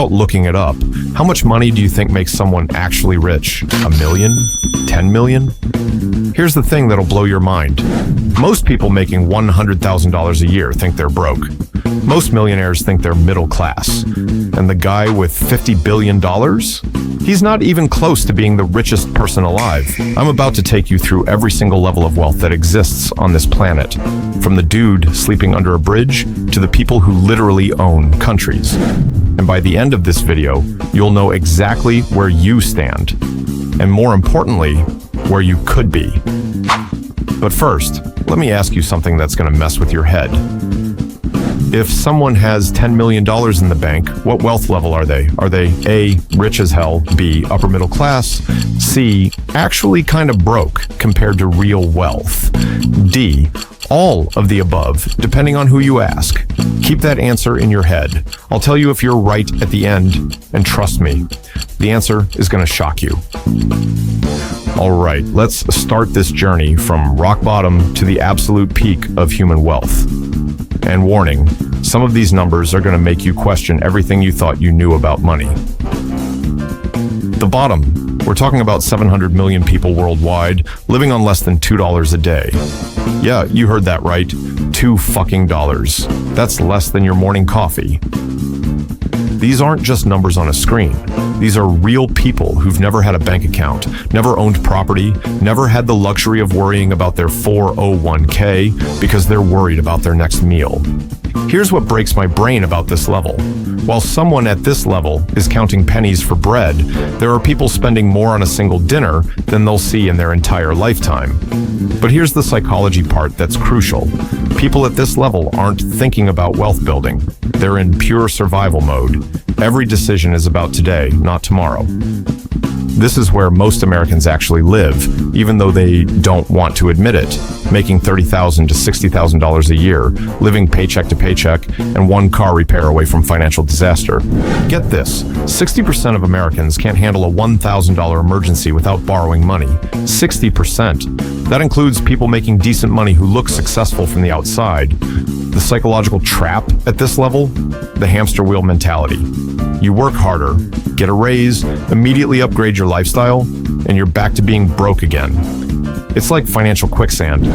without looking it up, how much money do you think makes someone actually rich? $1 million? 10 million? Here's the thing that'll blow your mind. Most people making $100,000 a year think they're broke. Most millionaires think they're middle class. And the guy with $50 billion? He's not even close to being the richest person alive. I'm about to take you through every single level of wealth that exists on this planet, from the dude sleeping under a bridge to the people who literally own countries. And by the end of this video, you'll know exactly where you stand, and more importantly, where you could be. But first, let me ask you something that's going to mess with your head. If someone has $10 million in the bank, what wealth level are they? Are they A, rich as hell, B, upper middle class, C, actually kind of broke compared to real wealth, D, all of the above, depending on who you ask? Keep that answer in your head. I'll tell you if you're right at the end, and trust me, the answer is going to shock you. All right, let's start this journey from rock bottom to the absolute peak of human wealth. And warning, some of these numbers are going to make you question everything you thought you knew about money. The bottom, we're talking about 700 million people worldwide living on less than $2 a day. Yeah, you heard that right. $2. That's less than your morning coffee. These aren't just numbers on a screen. These are real people who've never had a bank account, never owned property, never had the luxury of worrying about their 401k because they're worried about their next meal. Here's what breaks my brain about this level. While someone at this level is counting pennies for bread, there are people spending more on a single dinner than they'll see in their entire lifetime. But here's the psychology part that's crucial. People at this level aren't thinking about wealth building. They're in pure survival mode. Every decision is about today, not tomorrow. This is where most Americans actually live, even though they don't want to admit it, making $30,000 to $60,000 a year, living paycheck to paycheck, and one car repair away from financial disaster. Get this, 60% of Americans can't handle a $1,000 emergency without borrowing money. 60%. That includes people making decent money who look successful from the outside. The psychological trap at this level? The hamster wheel mentality. You work harder, get a raise, immediately upgrade your lifestyle, and you're back to being broke again. It's like financial quicksand.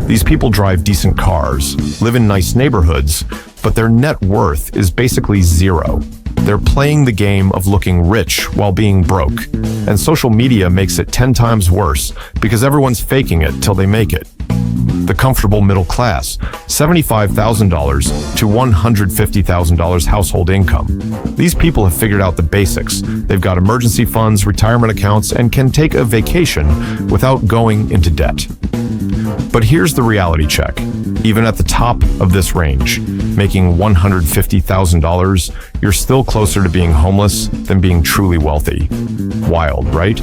These people drive decent cars, live in nice neighborhoods, but their net worth is basically zero. They're playing the game of looking rich while being broke, and social media makes it 10 times worse because everyone's faking it till they make it. The comfortable middle class, $75,000 to $150,000 household income. These people have figured out the basics. They've got emergency funds, retirement accounts, and can take a vacation without going into debt. But here's the reality check. Even at the top of this range, making $150,000, you're still closer to being homeless than being truly wealthy. Wild, right?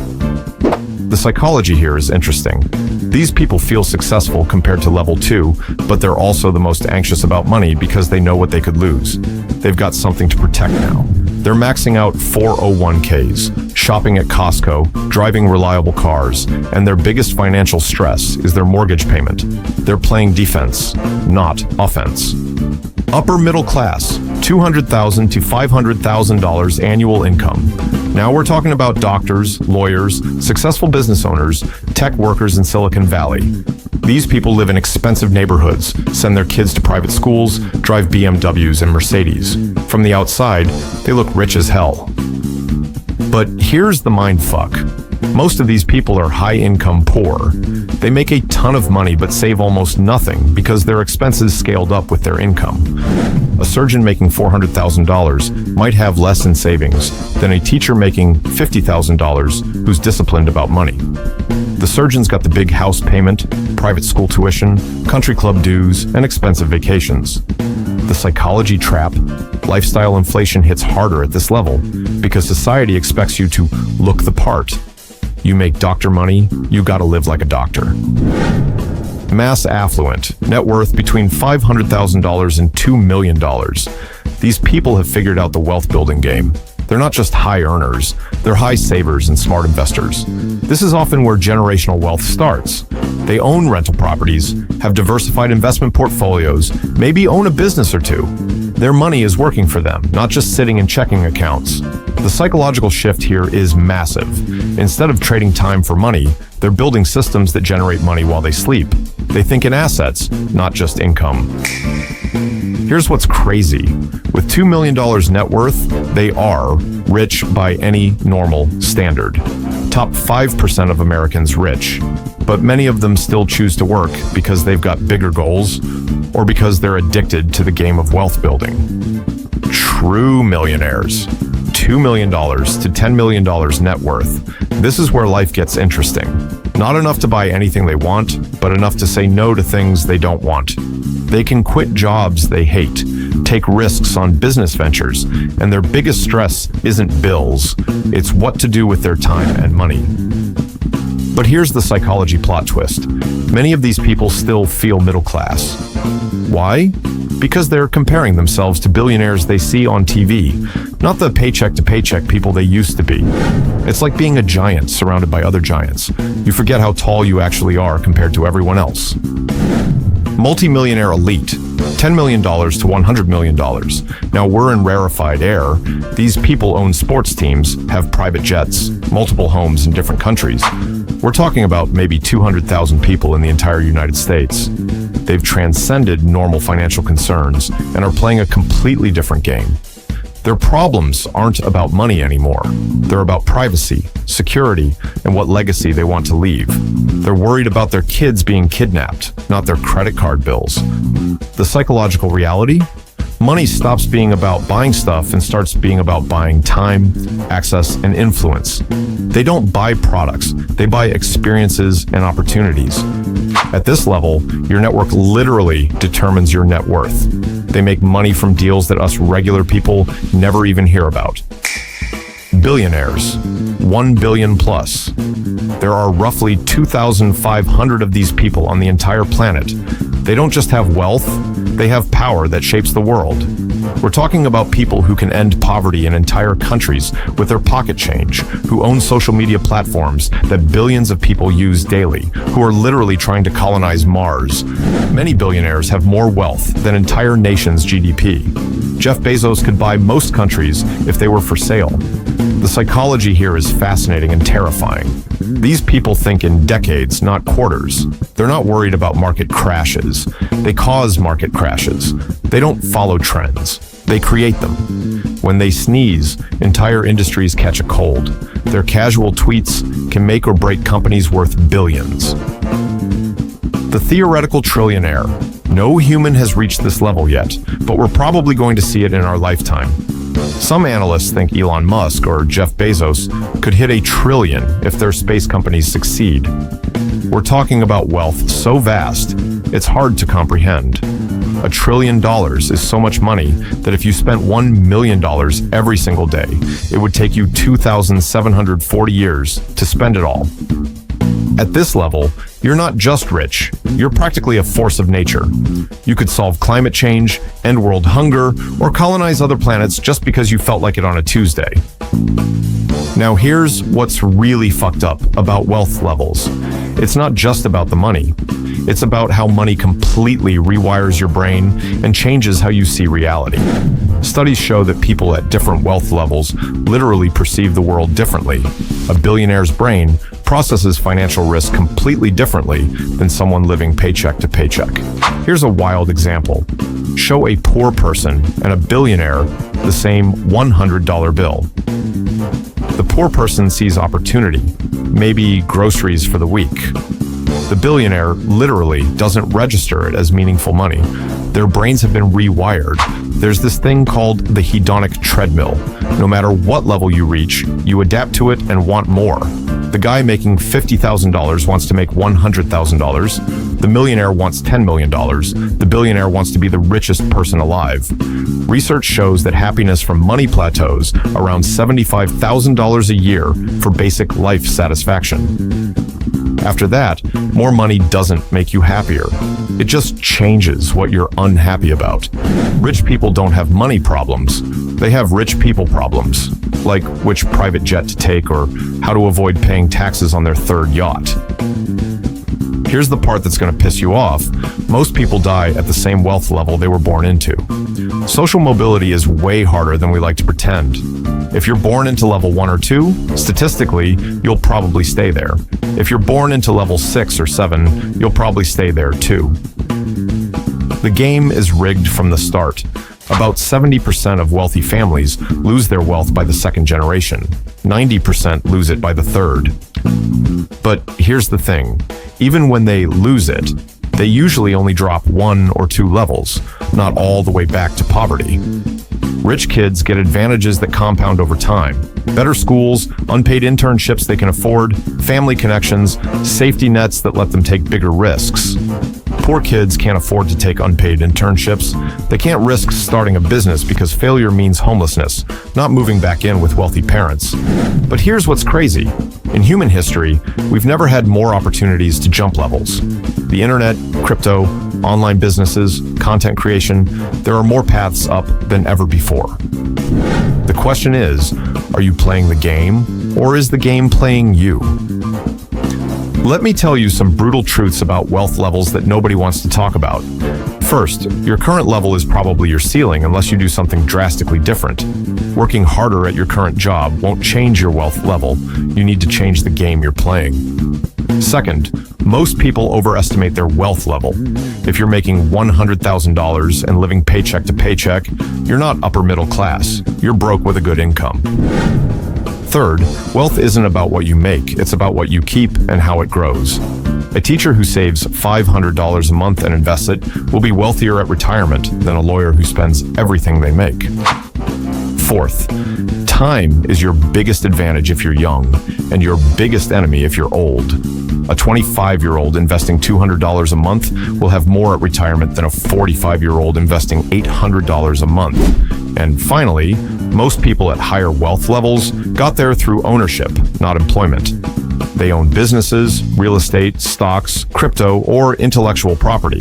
The psychology here is interesting. These people feel successful compared to level 2, but they're also the most anxious about money because they know what they could lose. They've got something to protect now. They're maxing out 401ks, shopping at Costco, driving reliable cars, and their biggest financial stress is their mortgage payment. They're playing defense, not offense. Upper middle class, $200,000 to $500,000 annual income. Now we're talking about doctors, lawyers, successful business owners, tech workers in Silicon Valley. These people live in expensive neighborhoods, send their kids to private schools, drive BMWs and Mercedes. From the outside, they look rich as hell. But here's the mind fuck. Most of these people are high-income poor. They make a ton of money but save almost nothing because their expenses scaled up with their income. A surgeon making $400,000 might have less in savings than a teacher making $50,000 who's disciplined about money. The surgeon's got the big house payment, private school tuition, country club dues, and expensive vacations. The psychology trap, lifestyle inflation hits harder at this level because society expects you to look the part. You make doctor money, you gotta live like a doctor. Mass affluent, net worth between $500,000 and $2 million. These people have figured out the wealth building game. They're not just high earners, they're high savers and smart investors. This is often where generational wealth starts. They own rental properties, have diversified investment portfolios, maybe own a business or two. Their money is working for them, not just sitting in checking accounts. The psychological shift here is massive. Instead of trading time for money, they're building systems that generate money while they sleep. They think in assets, not just income. Here's what's crazy. With $2 million net worth, they are rich by any normal standard. Top 5% of Americans rich. But many of them still choose to work because they've got bigger goals or because they're addicted to the game of wealth building. True millionaires. $2 million to $10 million net worth. This is where life gets interesting. Not enough to buy anything they want, but enough to say no to things they don't want. They can quit jobs they hate, take risks on business ventures, and their biggest stress isn't bills. It's what to do with their time and money. But here's the psychology plot twist. Many of these people still feel middle class. Why? Because they're comparing themselves to billionaires they see on TV, not the paycheck to paycheck people they used to be. It's like being a giant surrounded by other giants. You forget how tall you actually are compared to everyone else. Multi-millionaire elite, $10 million to $100 million. Now we're in rarefied air. These people own sports teams, have private jets, multiple homes in different countries. We're talking about maybe 200,000 people in the entire United States. They've transcended normal financial concerns and are playing a completely different game. Their problems aren't about money anymore. They're about privacy, security, and what legacy they want to leave. They're worried about their kids being kidnapped, not their credit card bills. The psychological reality? Money stops being about buying stuff and starts being about buying time, access, and influence. They don't buy products, they buy experiences and opportunities. At this level, your network literally determines your net worth. They make money from deals that us regular people never even hear about. Billionaires, 1 billion plus. There are roughly 2,500 of these people on the entire planet. They don't just have wealth, they have power that shapes the world. We're talking about people who can end poverty in entire countries with their pocket change, who own social media platforms that billions of people use daily, who are literally trying to colonize Mars. Many billionaires have more wealth than entire nations' GDP. Jeff Bezos could buy most countries if they were for sale. The psychology here is fascinating and terrifying. These people think in decades, not quarters. They're not worried about market crashes. They cause market crashes. They don't follow trends. They create them. When they sneeze, entire industries catch a cold. Their casual tweets can make or break companies worth billions. The theoretical trillionaire. No human has reached this level yet, but we're probably going to see it in our lifetime. Some analysts think Elon Musk or Jeff Bezos could hit $1 trillion if their space companies succeed. We're talking about wealth so vast, it's hard to comprehend. $1 trillion is so much money that if you spent $1 million every single day, it would take you 2,740 years to spend it all. At this level, you're not just rich, you're practically a force of nature. You could solve climate change, end world hunger, or colonize other planets just because you felt like it on a Tuesday. Now here's what's really fucked up about wealth levels. It's not just about the money. It's about how money completely rewires your brain and changes how you see reality. Studies show that people at different wealth levels literally perceive the world differently. A billionaire's brain processes financial risk completely differently than someone living paycheck to paycheck. Here's a wild example. Show a poor person and a billionaire the same $100 bill. The poor person sees opportunity, maybe groceries for the week. The billionaire literally doesn't register it as meaningful money. Their brains have been rewired. There's this thing called the hedonic treadmill. No matter what level you reach, you adapt to it and want more. The guy making $50,000 wants to make $100,000. The millionaire wants $10 million. The billionaire wants to be the richest person alive. Research shows that happiness from money plateaus around $75,000 a year for basic life satisfaction. After that, more money doesn't make you happier. It just changes what you're unhappy about. Rich people don't have money problems. They have rich people problems, like which private jet to take or how to avoid paying taxes on their third yacht. Here's the part that's going to piss you off. Most people die at the same wealth level they were born into. Social mobility is way harder than we like to pretend. If you're born into level 1 or 2, statistically, you'll probably stay there. If you're born into level 6 or 7, you'll probably stay there too. The game is rigged from the start. About 70% of wealthy families lose their wealth by the second generation. 90% lose it by the third. But here's the thing. Even when they lose it, they usually only drop 1 or 2 levels, not all the way back to poverty. Rich kids get advantages that compound over time. Better schools, unpaid internships they can afford, family connections, safety nets that let them take bigger risks. Poor kids can't afford to take unpaid internships. They can't risk starting a business because failure means homelessness, not moving back in with wealthy parents. But here's what's crazy. In human history, we've never had more opportunities to jump levels. The internet, crypto, online businesses, content creation, there are more paths up than ever before. The question is, are you playing the game, or is the game playing you? Let me tell you some brutal truths about wealth levels that nobody wants to talk about. First, your current level is probably your ceiling unless you do something drastically different. Working harder at your current job won't change your wealth level. You need to change the game you're playing. Second, most people overestimate their wealth level. If you're making $100,000 and living paycheck to paycheck, you're not upper middle class. You're broke with a good income. Third, wealth isn't about what you make, it's about what you keep and how it grows. A teacher who saves $500 a month and invests it will be wealthier at retirement than a lawyer who spends everything they make. Fourth, time is your biggest advantage if you're young, and your biggest enemy if you're old. A 25-year-old investing $200 a month will have more at retirement than a 45-year-old investing $800 a month. And finally, most people at higher wealth levels got there through ownership, not employment. They own businesses, real estate, stocks, crypto, or intellectual property.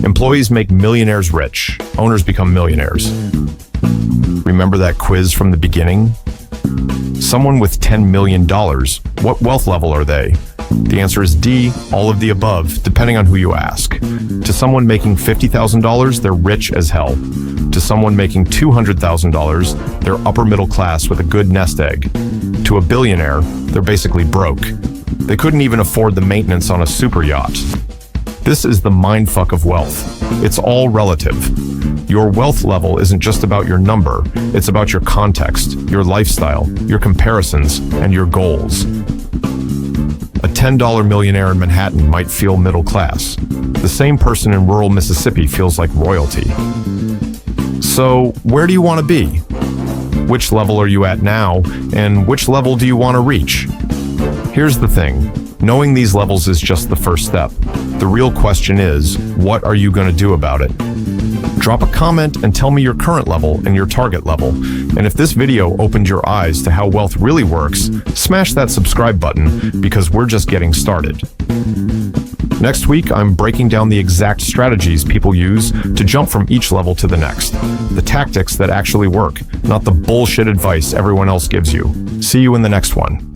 Employees make millionaires rich. Owners become millionaires. Remember that quiz from the beginning? Someone with $10 million, what wealth level are they? The answer is D, all of the above, depending on who you ask. To someone making $50,000, they're rich as hell. To someone making $200,000, they're upper middle class with a good nest egg. To a billionaire, they're basically broke. They couldn't even afford the maintenance on a super yacht. This is the mindfuck of wealth. It's all relative. Your wealth level isn't just about your number, it's about your context, your lifestyle, your comparisons, and your goals. A $10 millionaire in Manhattan might feel middle class. The same person in rural Mississippi feels like royalty. So, where do you want to be? Which level are you at now, and which level do you want to reach? Here's the thing. Knowing these levels is just the first step. The real question is, what are you going to do about it? Drop a comment and tell me your current level and your target level. And if this video opened your eyes to how wealth really works, smash that subscribe button because we're just getting started. Next week, I'm breaking down the exact strategies people use to jump from each level to the next. The tactics that actually work, not the bullshit advice everyone else gives you. See you in the next one.